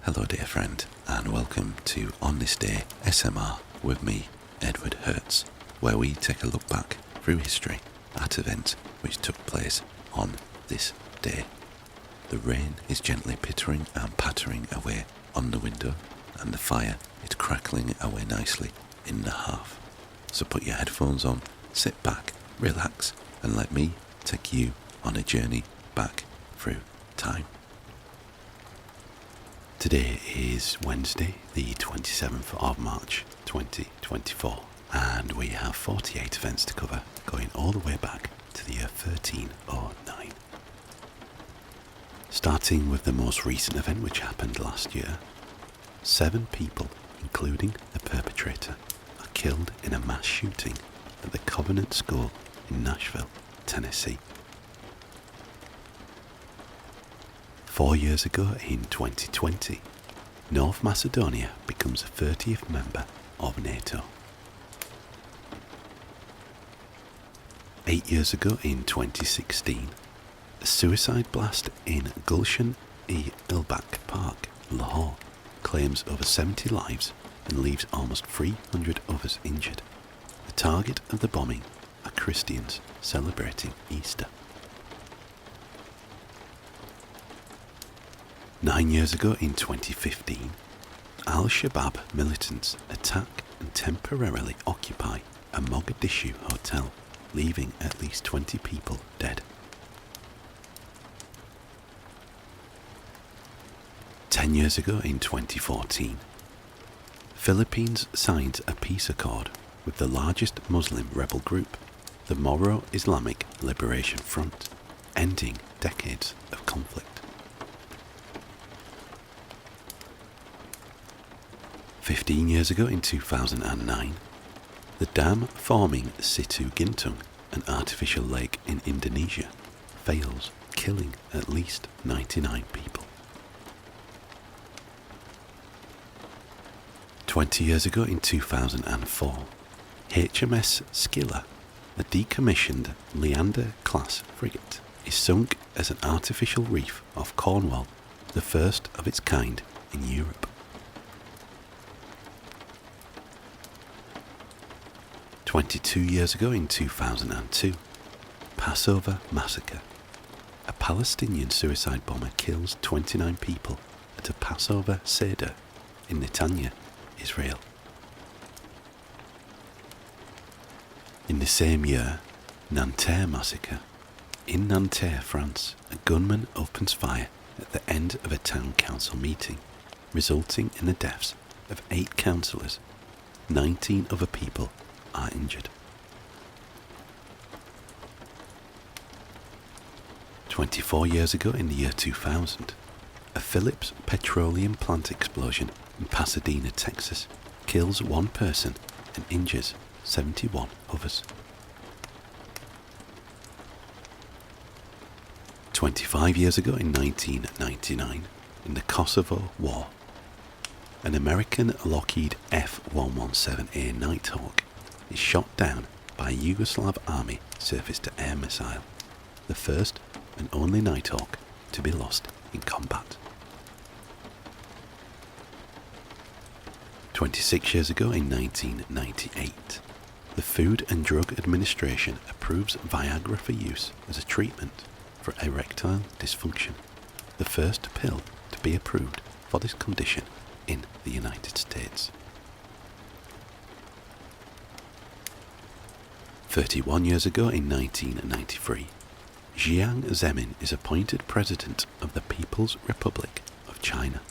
Hello dear friend, and welcome to On This Day SMR with me, Edward Hertz, where we take a look back through history at events which took place on this day. The rain is gently pittering and pattering away on the window, and the fire is crackling away nicely in the hearth. So put your headphones on, sit back, relax, and let me take you on a journey back through time. Today is Wednesday, the 27th of March 2024, and we have 48 events to cover, going all the way back to the year 1309. Starting with the most recent event which happened last year, 7 people, including the perpetrator, are killed in a mass shooting at the Covenant School in Nashville, Tennessee. 4 years ago in 2020, North Macedonia becomes the 30th member of NATO. 8 years ago in 2016, a suicide blast in Gulshan-e-Ilbak Park, Lahore, claims over 70 lives and leaves almost 300 others injured. The target of the bombing are Christians celebrating Easter. 9 years ago in 2015, Al-Shabaab militants attack and temporarily occupy a Mogadishu hotel, leaving at least 20 people dead. 10 years ago in 2014, Philippines signs a peace accord with the largest Muslim rebel group, the Moro Islamic Liberation Front, ending decades of conflict. 15 years ago in 2009, the dam forming Situ Gintung, an artificial lake in Indonesia, fails, killing at least 99 people. 20 years ago in 2004, HMS Skilla, a decommissioned Leander-class frigate, is sunk as an artificial reef off Cornwall, the first of its kind in Europe. 22 years ago in 2002, Passover Massacre. A Palestinian suicide bomber kills 29 people at a Passover Seder in Netanya, Israel. In the same year, Nanterre Massacre. In Nanterre, France, a gunman opens fire at the end of a town council meeting, resulting in the deaths of 8 councillors. 19 other people are injured. 24 years ago in the year 2000, a Phillips petroleum plant explosion in Pasadena, Texas, kills 1 person and injures 71 others. 25 years ago in 1999, in the Kosovo War, an American Lockheed F-117A Nighthawk is shot down by a Yugoslav army surface-to-air missile, the first and only Nighthawk to be lost in combat. 26 years ago in 1998, the Food and Drug Administration approves Viagra for use as a treatment for erectile dysfunction, the first pill to be approved for this condition in the United States. 31 years ago in 1993, Jiang Zemin is appointed President of the People's Republic of China.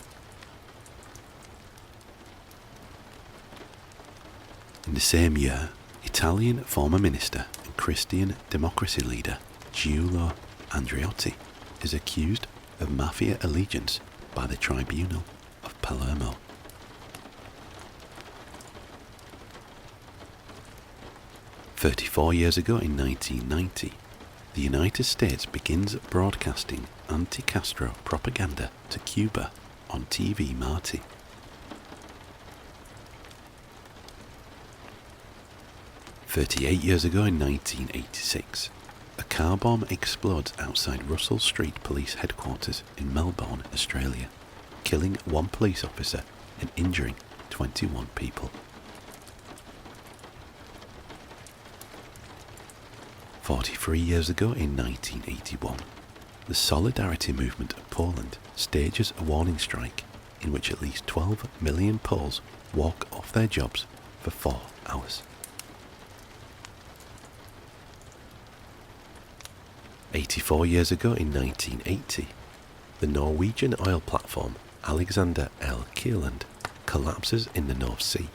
In the same year, Italian former minister and Christian democracy leader Giulio Andreotti is accused of mafia allegiance by the Tribunal of Palermo. 34 years ago in 1990, the United States begins broadcasting anti-Castro propaganda to Cuba on TV Marti. 38 years ago in 1986, a car bomb explodes outside Russell Street Police Headquarters in Melbourne, Australia, killing one police officer and injuring 21 people. 43 years ago in 1981, the Solidarity Movement of Poland stages a warning strike in which at least 12 million Poles walk off their jobs for 4 hours. 84 years ago in 1980, the Norwegian oil platform Alexander L. Kielland collapses in the North Sea,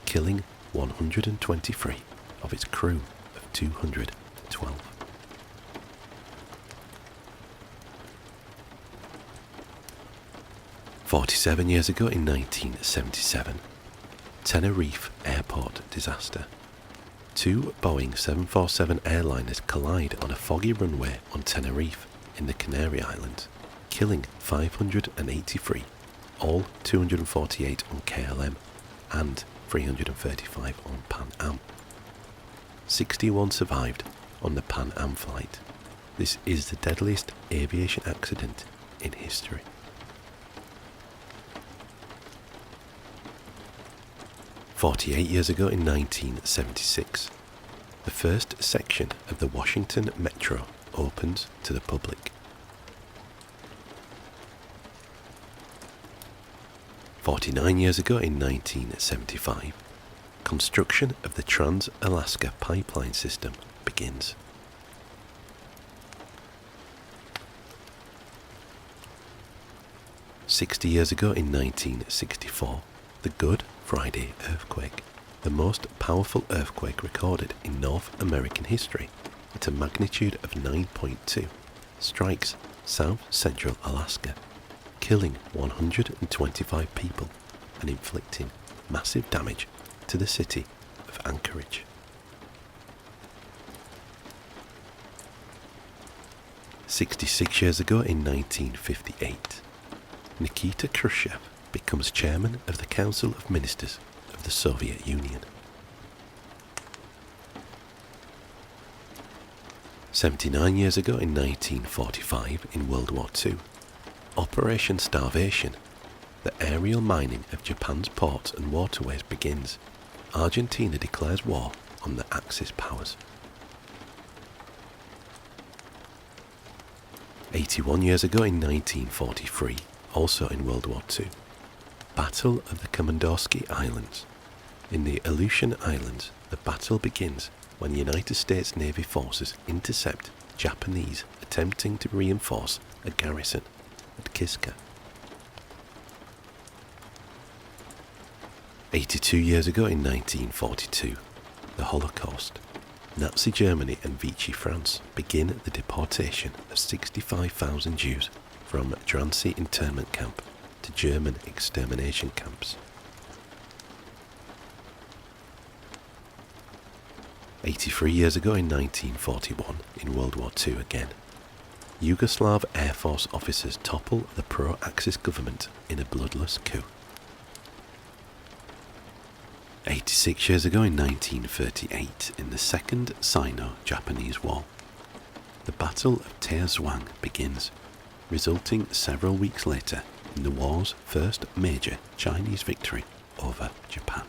killing 123 of its crew of 212. 47 years ago in 1977, Tenerife airport disaster. 2 Boeing 747 airliners collide on a foggy runway on Tenerife in the Canary Islands, killing 583, all 248 on KLM and 335 on Pan Am. 61 survived on the Pan Am flight. This is the deadliest aviation accident in history. "48 years ago in 1976, the first section of the Washington Metro opens to the public. 49 years ago in 1975, construction of the Trans-Alaska Pipeline System begins. 60 years ago in 1964, the Good Friday earthquake, the most powerful earthquake recorded in North American history at a magnitude of 9.2, strikes South Central Alaska, killing 125 people and inflicting massive damage to the city of Anchorage. 66 years ago in 1958, Nikita Khrushchev becomes chairman of the Council of Ministers of the Soviet Union. 79 years ago in 1945, in World War II, Operation Starvation, the aerial mining of Japan's ports and waterways begins. Argentina declares war on the Axis powers. 81 years ago in 1943, also in World War II, Battle of the Komandorsky Islands. In the Aleutian Islands, the battle begins when United States Navy forces intercept Japanese attempting to reinforce a garrison at Kiska. 82 years ago in 1942, the Holocaust. Nazi Germany and Vichy France begin the deportation of 65,000 Jews from Drancy internment camp to German extermination camps. 83 years ago in 1941, in World War II again, Yugoslav Air Force officers topple the pro-Axis government in a bloodless coup. 86 years ago in 1938, in the Second Sino-Japanese War, the Battle of Taizhuang begins, resulting several weeks later in the war's first major Chinese victory over Japan.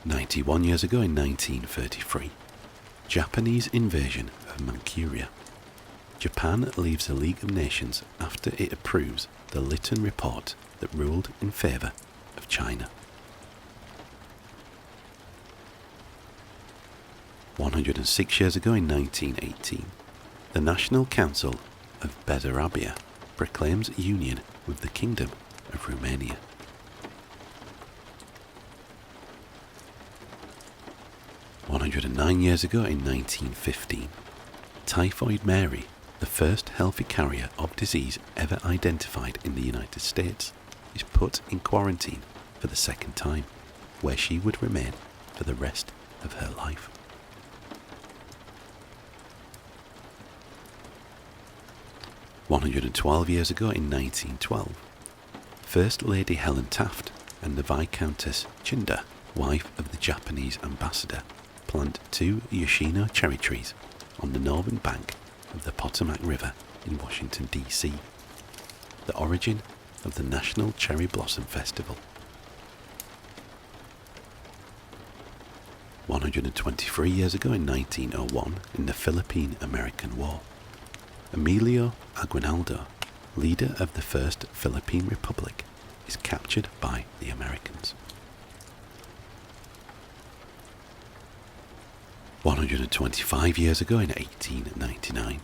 91 years ago in 1933, Japanese invasion of Manchuria. Japan leaves the League of Nations after it approves the Lytton Report that ruled in favour of China. 106 years ago in 1918, the National Council of Bessarabia proclaims union with the Kingdom of Romania. 109 years ago in 1915, Typhoid Mary, the first healthy carrier of disease ever identified in the United States, is put in quarantine for the second time, where she would remain for the rest of her life. 112 years ago in 1912, First Lady Helen Taft and the Viscountess Chinda, wife of the Japanese ambassador, plant 2 Yoshino cherry trees on the northern bank of the Potomac River in Washington, D.C., the origin of the National Cherry Blossom Festival. 123 years ago in 1901, in the Philippine-American War, Emilio Aguinaldo, leader of the First Philippine Republic, is captured by the Americans. 125 years ago in 1899,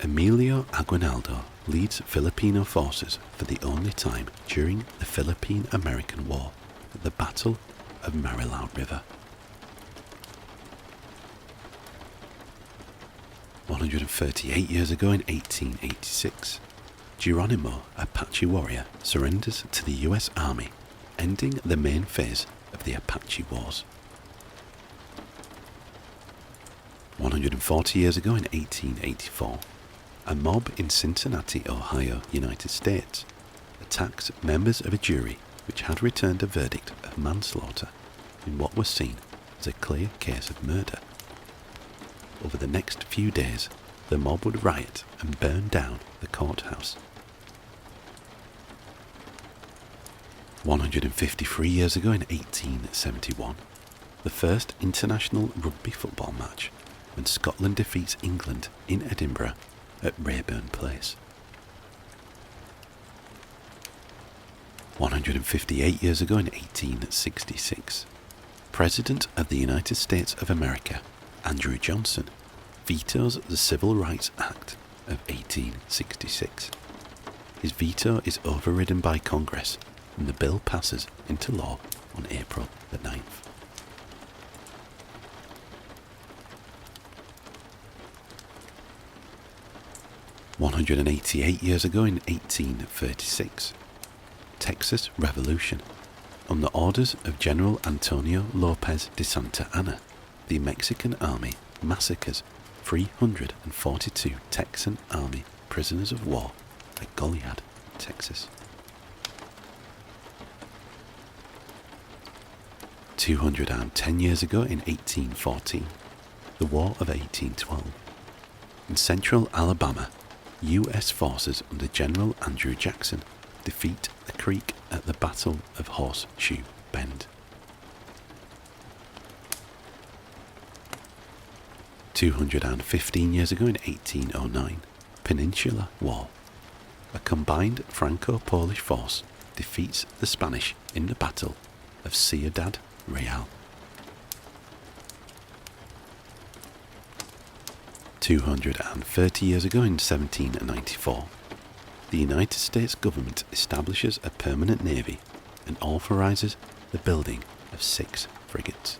Emilio Aguinaldo leads Filipino forces for the only time during the Philippine-American War at the Battle of Marilao River. 138 years ago in 1886, Geronimo, Apache warrior, surrenders to the US Army, ending the main phase of the Apache Wars. 140 years ago in 1884, a mob in Cincinnati, Ohio, United States, attacks members of a jury which had returned a verdict of manslaughter in what was seen as a clear case of murder. Over the next few days, the mob would riot and burn down the courthouse. 153 years ago in 1871, the first international rugby football match, when Scotland defeats England in Edinburgh at Rayburn Place. 158 years ago in 1866, President of the United States of America, Andrew Johnson, vetoes the Civil Rights Act of 1866. His veto is overridden by Congress, and the bill passes into law on April the 9th. "188 years ago in 1836, Texas Revolution. On the orders of General Antonio Lopez de Santa Anna, the Mexican army massacres 342 Texan army prisoners of war at Goliad, Texas. 210 years ago in 1814, the War of 1812. In central Alabama, U.S. forces under General Andrew Jackson defeat the Creek at the Battle of Horseshoe Bend. 215 years ago in 1809, Peninsular War. A combined Franco-Polish force defeats the Spanish in the Battle of Ciudad Real. 230 years ago in 1794, the United States government establishes a permanent navy and authorizes the building of 6 frigates.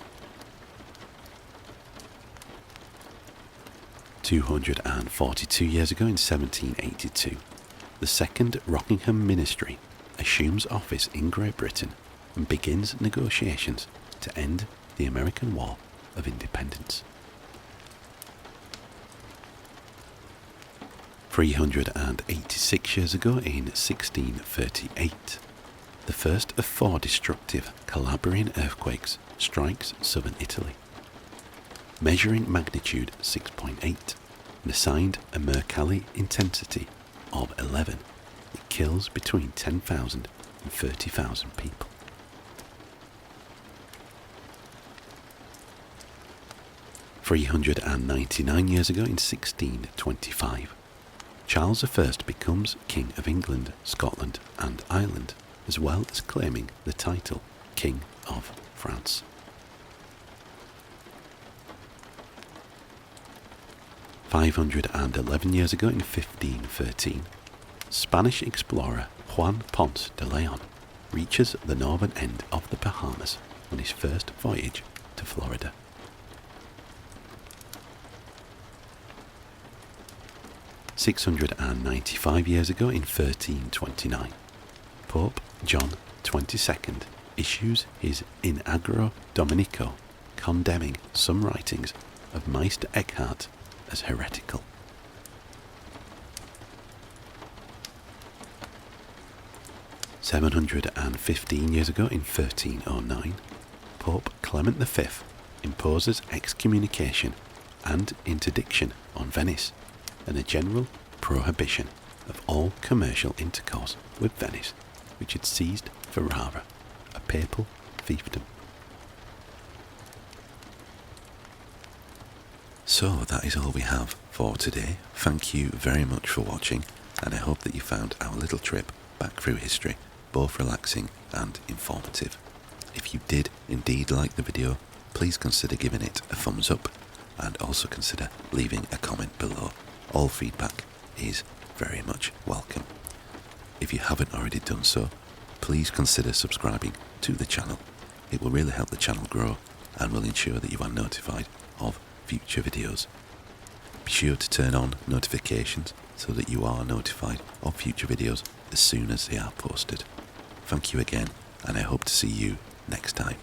242 years ago in 1782, the Second Rockingham Ministry assumes office in Great Britain and begins negotiations to end the American War of Independence. 386 years ago in 1638, the first of 4 destructive Calabrian earthquakes strikes southern Italy. Measuring magnitude 6.8 and assigned a Mercalli intensity of 11, it kills between 10,000 and 30,000 people. 399 years ago in 1625, Charles I becomes King of England, Scotland and Ireland, as well as claiming the title King of France. 511 years ago in 1513, Spanish explorer Juan Ponce de Leon reaches the northern end of the Bahamas on his first voyage to Florida. 695 years ago in 1329, Pope John XXII issues his In Agro Dominico, condemning some writings of Meister Eckhart as heretical. "715 years ago in 1309, Pope Clement V imposes excommunication and interdiction on Venice, and a general prohibition of all commercial intercourse with Venice, which had seized Ferrara, a papal fiefdom. So that is all we have for today. Thank you very much for watching, and I hope that you found our little trip back through history both relaxing and informative. If you did indeed like the video, please consider giving it a thumbs up, and also consider leaving a comment below. All feedback is very much welcome. If you haven't already done so, please consider subscribing to the channel. It will really help the channel grow and will ensure that you are notified of future videos. Be sure to turn on notifications so that you are notified of future videos as soon as they are posted. Thank you again, and I hope to see you next time.